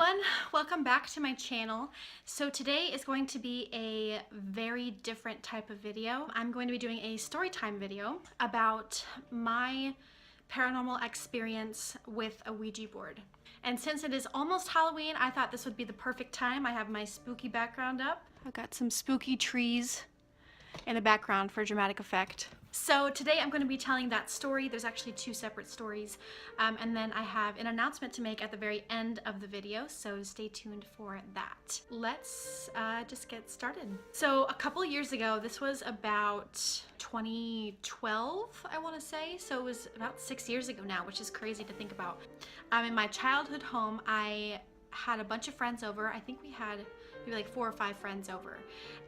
everyone, welcome back to my channel. So today is going to be a very different type of video. I'm going to be doing a story time video about my paranormal experience with a Ouija board. And since it is almost Halloween, I thought this would be the perfect time. I have my spooky background up. I've got some spooky trees in the background for dramatic effect. So today I'm going to be telling that story. There's actually two separate stories, and then I have an announcement to make at the very end of the video, so stay tuned for that. Let's just get started. So a couple years ago, this was about 2012, I want to say, so it was about 6 years ago now, which is crazy to think about. In my childhood home, I had a bunch of friends over. I think we had maybe like 4 or 5 friends over,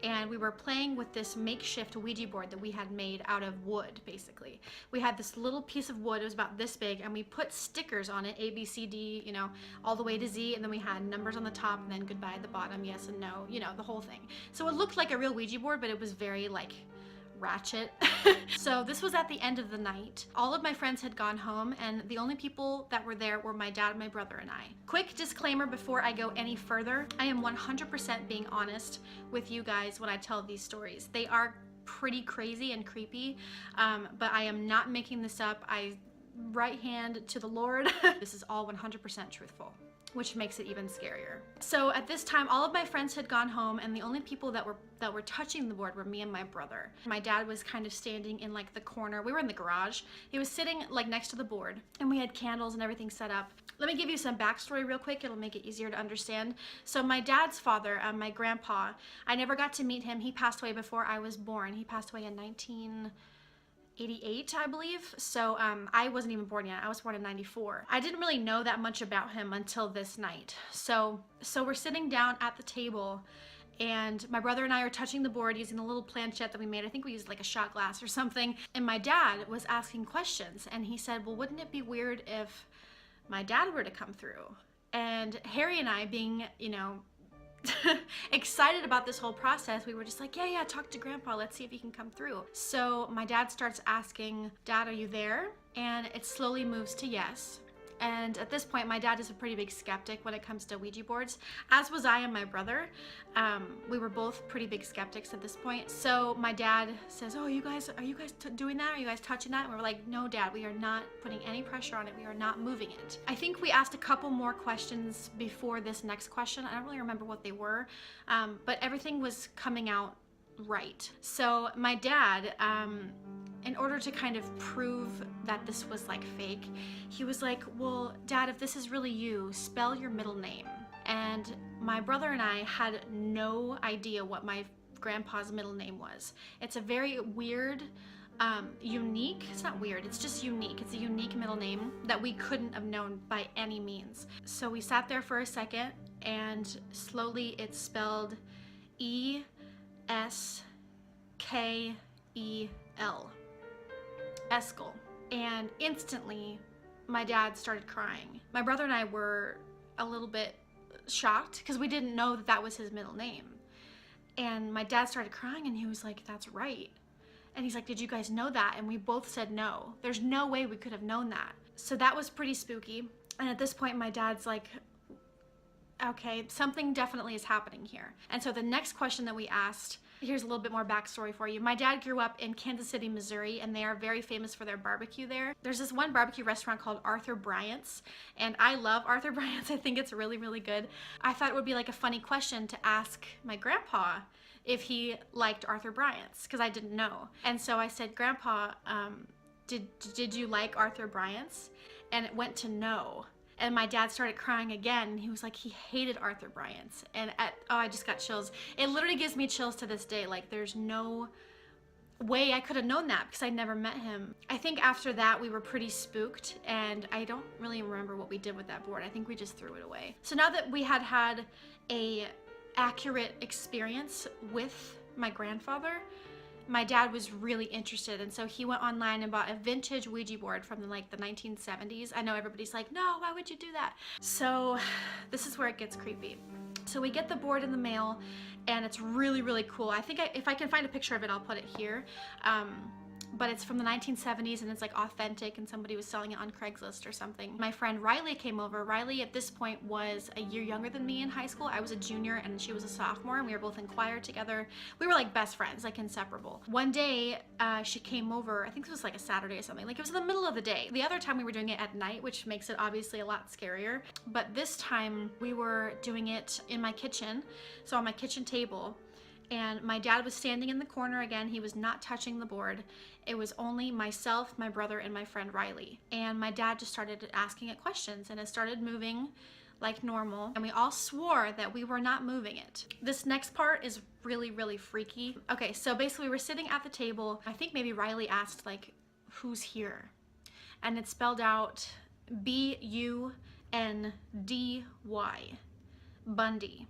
and we were playing with this makeshift Ouija board that we had made out of wood. Basically, we had this little piece of wood, it was about this big, and we put stickers on it, A, B, C, D, you know, all the way to Z, and then we had numbers on the top and then goodbye at the bottom, yes and no, you know, the whole thing. So it looked like a real Ouija board, but it was very like ratchet. So this was at the end of the night. All of my friends had gone home, and the only people that were there were my dad, my brother, and I. Quick disclaimer before I go any further, I am 100% being honest with you guys when I tell these stories. They are pretty crazy and creepy, but I am not making this up. I right hand to the Lord. This is all 100% truthful, which makes it even scarier. So at this time, all of my friends had gone home, and the only people that were touching the board were me and my brother. My dad was kind of standing in like the corner. We were in the garage. He was sitting like next to the board, and we had candles and everything set up. Let me give you some backstory real quick. It'll make it easier to understand. So my dad's father, my grandpa, I never got to meet him. He passed away before I was born. He passed away in 1988, I believe. So I wasn't even born yet. I was born in 94. I didn't really know that much about him until this night. So we're sitting down at the table, and my brother and I are touching the board using a little planchette that we made. I think we used like a shot glass or something. And my dad was asking questions, and he said, well, wouldn't it be weird if my dad were to come through? And Harry and I, being, you know, excited about this whole process, we were just like, yeah, talk to grandpa, let's see if he can come through. So my dad starts asking, Dad, are you there? And it slowly moves to yes. And at this point, my dad is a pretty big skeptic when it comes to Ouija boards, as was I and my brother. We were both pretty big skeptics at this point. So my dad says, oh, are you guys doing that? Are you guys touching that? And we're like, no, Dad, we are not putting any pressure on it. We are not moving it. I think we asked a couple more questions before this next question. I don't really remember what they were, but everything was coming out right. So my dad, in order to kind of prove that this was like fake, he was like, well, Dad, if this is really you, spell your middle name. And my brother and I had no idea what my grandpa's middle name was. It's a very weird, unique, it's not weird, it's just unique. It's a unique middle name that we couldn't have known by any means. So we sat there for a second, and slowly it spelled E-S-K-E-L. Eskel. And instantly my dad started crying. My brother and I were a little bit shocked because we didn't know that that was his middle name. And my dad started crying, and he was like, that's right. And he's like, did you guys know that? And we both said no. There's no way we could have known that. So that was pretty spooky. And at this point, my dad's like, okay, something definitely is happening here. And so the next question that we asked, here's a little bit more backstory for you. My dad grew up in Kansas City, Missouri, and they are very famous for their barbecue there. There's this one barbecue restaurant called Arthur Bryant's, and I love Arthur Bryant's. I think it's really, really good. I thought it would be like a funny question to ask my grandpa if he liked Arthur Bryant's, because I didn't know. And so I said, Grandpa, did you like Arthur Bryant's? And it went to no. And my dad started crying again, and he was like, he hated Arthur Bryant's. And oh, I just got chills. It literally gives me chills to this day. Like, there's no way I could have known that because I never met him. I think after that we were pretty spooked, and I don't really remember what we did with that board. I think we just threw it away. So now that we had had a accurate experience with my grandfather, my dad was really interested, and so he went online and bought a vintage Ouija board from the 1970s. I know everybody's like, no, why would you do that? So this is where it gets creepy. So we get the board in the mail, and it's really, really cool. I think if I can find a picture of it, I'll put it here. but it's from the 1970s and it's like authentic and somebody was selling it on Craigslist or something. My friend Riley came over. Riley at this point was a year younger than me in high school. I was a junior and she was a sophomore, and we were both in choir together. We were like best friends, like inseparable. One day she came over, I think it was like a Saturday or something, like it was in the middle of the day. The other time we were doing it at night, which makes it obviously a lot scarier, but this time we were doing it in my kitchen, so on my kitchen table. And my dad was standing in the corner again. He was not touching the board. It was only myself, my brother, and my friend Riley. And my dad just started asking it questions, and it started moving like normal. And we all swore that we were not moving it. This next part is really, really freaky. Okay, so basically we were sitting at the table. I think maybe Riley asked like, who's here? And it spelled out B-U-N-D-Y, Bundy.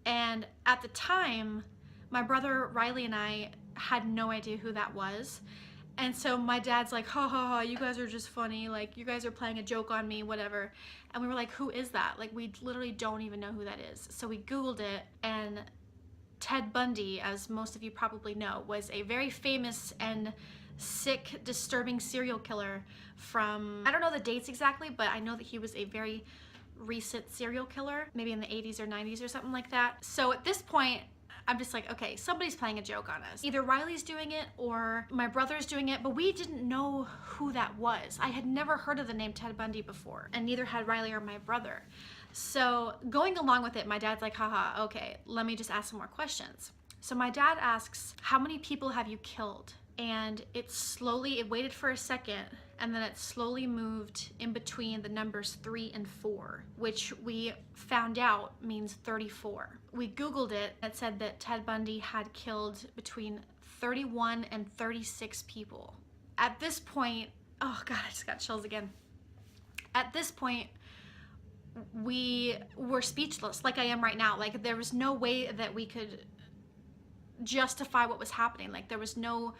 And at the time, my brother Riley and I had no idea who that was. And so my dad's like, ha ha ha, you guys are just funny. Like, you guys are playing a joke on me, whatever. And we were like, who is that? Like, we literally don't even know who that is. So we Googled it, and Ted Bundy, as most of you probably know, was a very famous and sick, disturbing serial killer from, I don't know the dates exactly, but I know that he was a very recent serial killer, maybe in the 80s or 90s or something like that. So at this point, I'm just like, okay, somebody's playing a joke on us. Either Riley's doing it or my brother's doing it, but we didn't know who that was. I had never heard of the name Ted Bundy before, and neither had Riley or my brother. So going along with it, my dad's like, haha, okay, let me just ask some more questions. So my dad asks, how many people have you killed? And it waited for a second, and then it slowly moved in between the numbers 3 and 4, which we found out means 34. We Googled it, and it said that Ted Bundy had killed between 31 and 36 people. At this point, oh God, I just got chills again. At this point, we were speechless, like I am right now. Like, there was no way that we could justify what was happening. Like, there was no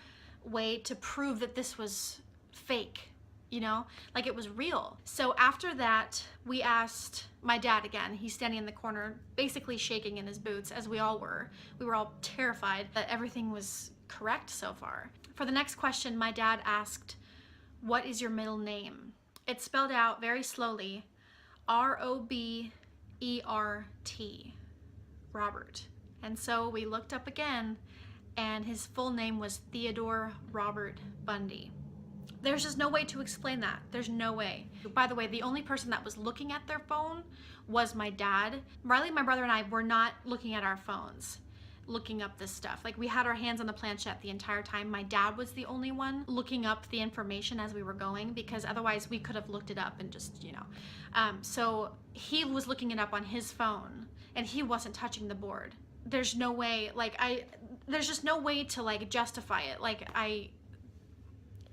way to prove that this was fake, you know, like it was real. So after that, we asked my dad again. He's standing in the corner, basically shaking in his boots, as we all were. We were all terrified that everything was correct so far. For the next question, my dad asked, what is your middle name? It's spelled out very slowly, R-O-B-E-R-T, Robert. And so we looked up again, and his full name was Theodore Robert Bundy. There's just no way to explain that. There's no way. By the way, the only person that was looking at their phone was my dad. Riley, my brother, and I were not looking at our phones, looking up this stuff. Like, we had our hands on the planchette the entire time. My dad was the only one looking up the information as we were going, because otherwise we could have looked it up and just, you know. So he was looking it up on his phone, and he wasn't touching the board. There's no way, like, there's just no way to like justify it. Like,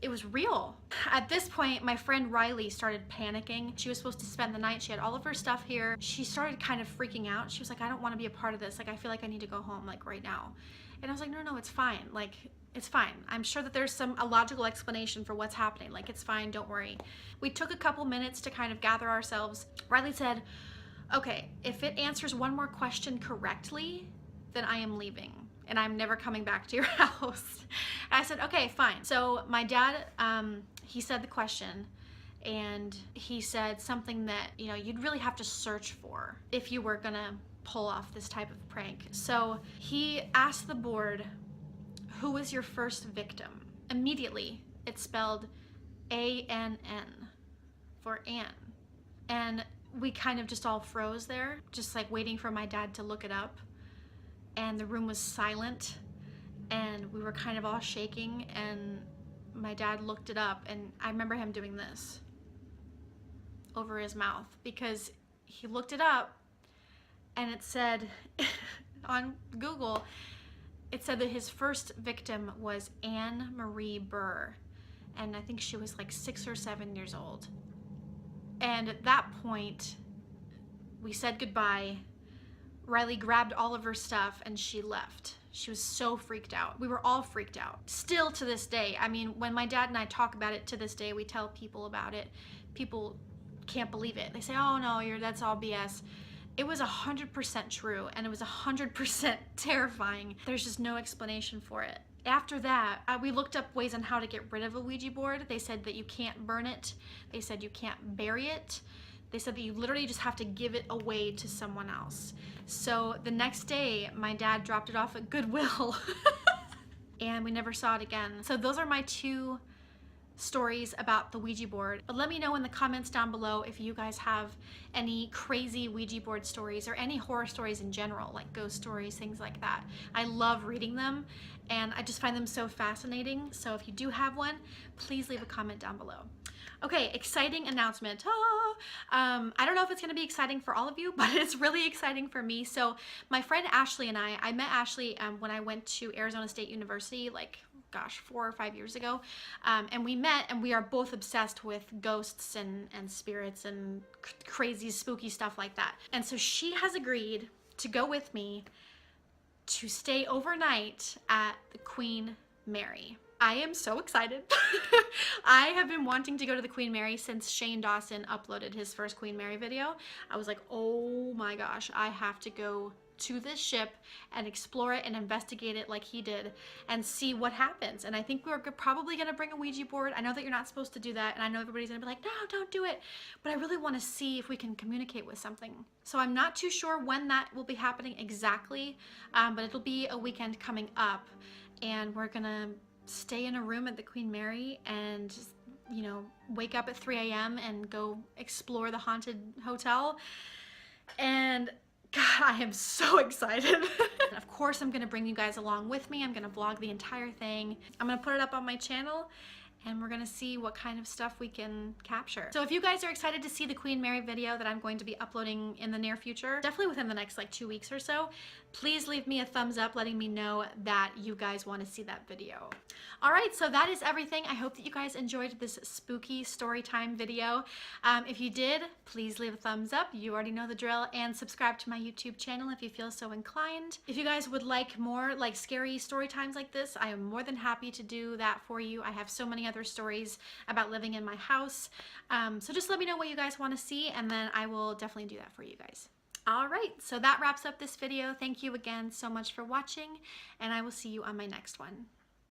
it was real. At this point, my friend Riley started panicking. She was supposed to spend the night. She had all of her stuff here. She started kind of freaking out. She was like, I don't want to be a part of this. Like, I feel like I need to go home, like, right now. And I was like, no, it's fine. Like, it's fine. I'm sure that there's a logical explanation for what's happening. Like, it's fine, don't worry. We took a couple minutes to kind of gather ourselves. Riley said, okay, if it answers one more question correctly, then I am leaving, and I'm never coming back to your house. And I said, okay, fine. So my dad, he said the question, and he said something that, you know, you'd really have to search for if you were gonna pull off this type of prank. So he asked the board, who was your first victim? Immediately, it spelled A-N-N for Anne. And we kind of just all froze there, just like waiting for my dad to look it up. And the room was silent, and we were kind of all shaking, and my dad looked it up, and I remember him doing this over his mouth, because he looked it up, and it said on Google, it said that his first victim was Anne Marie Burr, and I think she was like 6 or 7 years old. And at that point, we said goodbye. Riley grabbed all of her stuff and she left. She was so freaked out. We were all freaked out. Still to this day, I mean, when my dad and I talk about it to this day, we tell people about it, people can't believe it. They say, oh no, that's all BS. It was 100% true, and it was 100% terrifying. There's just no explanation for it. After that, we looked up ways on how to get rid of a Ouija board. They said that you can't burn it. They said you can't bury it. They said that you literally just have to give it away to someone else. So the next day, my dad dropped it off at Goodwill and we never saw it again. So those are my 2 stories about the Ouija board. But let me know in the comments down below if you guys have any crazy Ouija board stories or any horror stories in general, like ghost stories, things like that. I love reading them and I just find them so fascinating. So if you do have one, please leave a comment down below. Okay, exciting announcement. I don't know if it's gonna be exciting for all of you, but it's really exciting for me. So my friend Ashley and I met Ashley when I went to Arizona State University, like, gosh, 4 or 5 years ago. And we met and we are both obsessed with ghosts and spirits and crazy, spooky stuff like that. And so she has agreed to go with me to stay overnight at the Queen Mary. I am so excited. I have been wanting to go to the Queen Mary since Shane Dawson uploaded his first Queen Mary video. I was like, oh my gosh, I have to go to this ship and explore it and investigate it like he did and see what happens. And I think we're probably gonna bring a Ouija board. I know that you're not supposed to do that, and I know everybody's gonna be like, no, don't do it. But I really wanna see if we can communicate with something. So I'm not too sure when that will be happening exactly, but it'll be a weekend coming up, and we're gonna stay in a room at the Queen Mary and, you know, wake up at 3 a.m. and go explore the haunted hotel. And God, I am so excited. And of course, I'm gonna bring you guys along with me. I'm gonna vlog the entire thing. I'm gonna put it up on my channel and we're gonna see what kind of stuff we can capture. So if you guys are excited to see the Queen Mary video that I'm going to be uploading in the near future, definitely within the next like 2 weeks or so, please leave me a thumbs up letting me know that you guys want to see that video. All right, so that is everything. I hope that you guys enjoyed this spooky story time video. If you did, please leave a thumbs up. You already know the drill, and subscribe to my YouTube channel if you feel so inclined. If you guys would like more like scary story times like this, I am more than happy to do that for you. I have so many other stories about living in my house. So just let me know what you guys want to see, and then I will definitely do that for you guys. All right, so that wraps up this video. Thank you again so much for watching, and I will see you on my next one.